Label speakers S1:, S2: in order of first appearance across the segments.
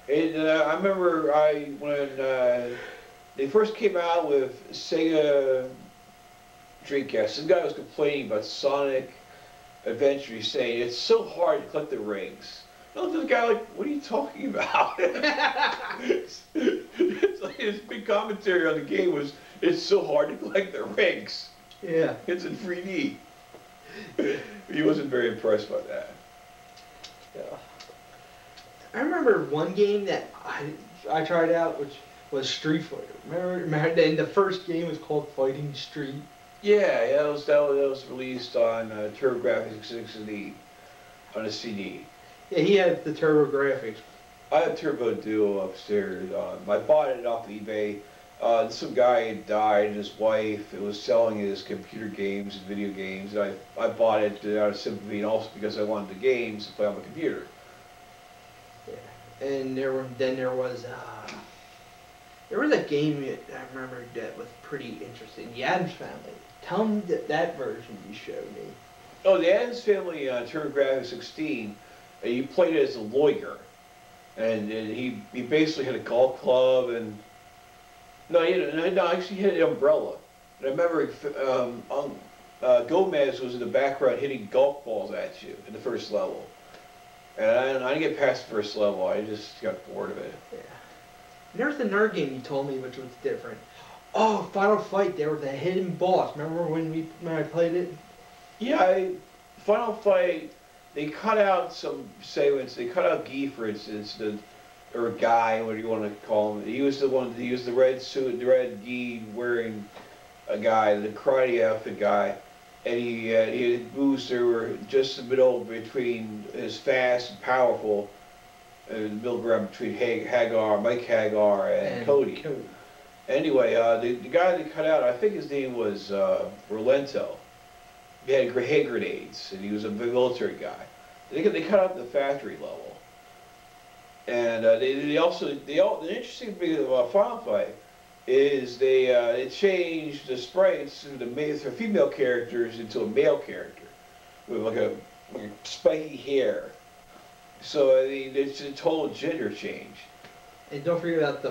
S1: I remember when they first came out with Sega Dreamcast. This guy was complaining about Sonic Adventure. He's saying it's so hard to collect the rings. I looked at the guy like, what are you talking about? It's like his big commentary on the game was, it's so hard to collect the rings.
S2: Yeah.
S1: It's in 3D. He wasn't very impressed by that.
S2: Yeah. I remember one game that I tried out, which was Street Fighter. Remember, and the first game was called Fighting Street.
S1: Yeah, that was released on TurboGrafx 16 on a CD.
S2: Yeah, he had the Turbo Graphics.
S1: I have Turbo Duo upstairs. I bought it off eBay. Some guy had died, and his wife was selling his computer games and video games. And I bought it out of sympathy, and also because I wanted the games to play on my computer.
S2: Yeah, and there was a game that I remember that was pretty interesting. The Addams Family. Tell me that version you showed me.
S1: Oh, the Addams Family TurboGrafx 16. You played it as a lawyer, and he basically had a golf club and. No, actually he had an umbrella. And I remember Gomez was in the background hitting golf balls at you in the first level. And I didn't get past the first level. I just got bored of it.
S2: Yeah. And there was another game you told me which was different. Oh, Final Fight. There was a hidden boss. Remember when I played it?
S1: Yeah, Final Fight. They cut out some segments. They cut out Guy, for instance, or Guy, whatever you want to call him. He was the one. He was the red suit, the red gi wearing a guy, the karate outfit guy, and he had moves that were just a bit over between his fast and powerful, the middle ground between Mike Hagar, and Cody. Anyway, the guy they cut out, I think his name was Rolento. He had hand grenades, and he was a military guy. They cut out the factory level. And the interesting thing about Final Fight is they changed the sprites for female characters into a male character with like a spiky hair. So it's a total gender change.
S2: And don't forget about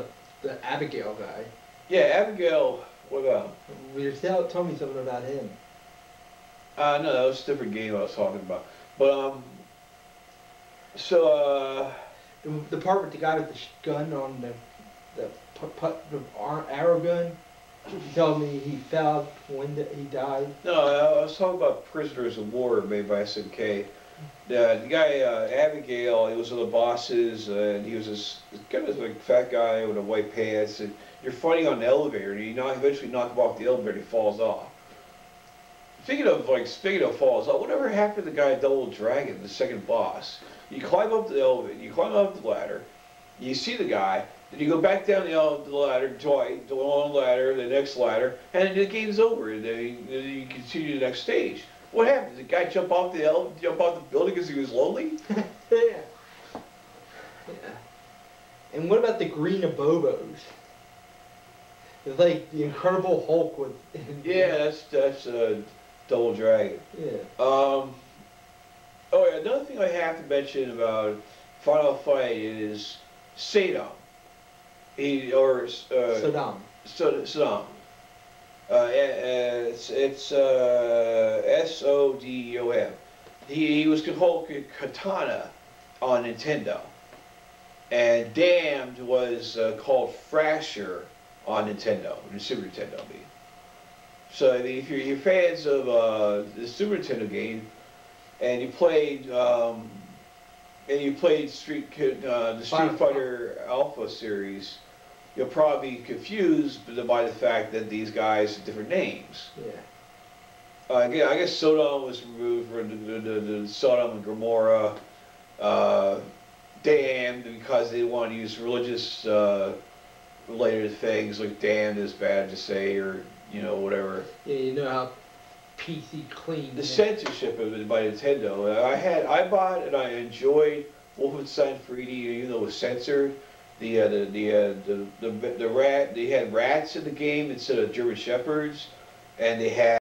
S2: the Abigail guy.
S1: Yeah, Abigail. What about him?
S2: You tell me something about him.
S1: No, that was a different game I was talking about. But so
S2: the part with the guy with the gun on the arrow gun. You tell me he fell when he died.
S1: No, I was talking about Prisoners of War made by SNK. The guy Abigail, he was one of the bosses, and he was this kind of like fat guy with a white pants. And you're fighting on the elevator, and you eventually knock him off the elevator, and he falls off. Speaking of falls off, whatever happened to the guy Double Dragon, the second boss? You climb up the elevator, you climb up the ladder, you see the guy, then you go back down the ladder, twice, the long ladder, the next ladder, and then the game's over, and then you continue to the next stage. What happened? Did the guy jump off the building because he was lonely?
S2: Yeah. And what about the green abobos? It's like the Incredible Hulk with.
S1: Yeah, that's Double Dragon.
S2: Yeah.
S1: Oh yeah, another thing I have to mention about Final Fight is Saddam.
S2: Saddam.
S1: Saddam. It's Sodom. He was called Katana on Nintendo, and Damned was called Fracture on Nintendo, the Super Nintendo game. So I mean, if you're fans of the Super Nintendo game, and you played the Street Fighter Alpha series, you'll probably be confused by the fact that these guys have different names.
S2: Yeah.
S1: Again, I guess Sodom was removed from the Sodom and Gomorrah, Damned, because they want to use religious related things, like damned is bad to say, or whatever.
S2: Yeah, you know how PC clean.
S1: The censorship of it by Nintendo. I bought and I enjoyed Wolfenstein 3D, even though it was censored. They had rats in the game instead of German shepherds, and they had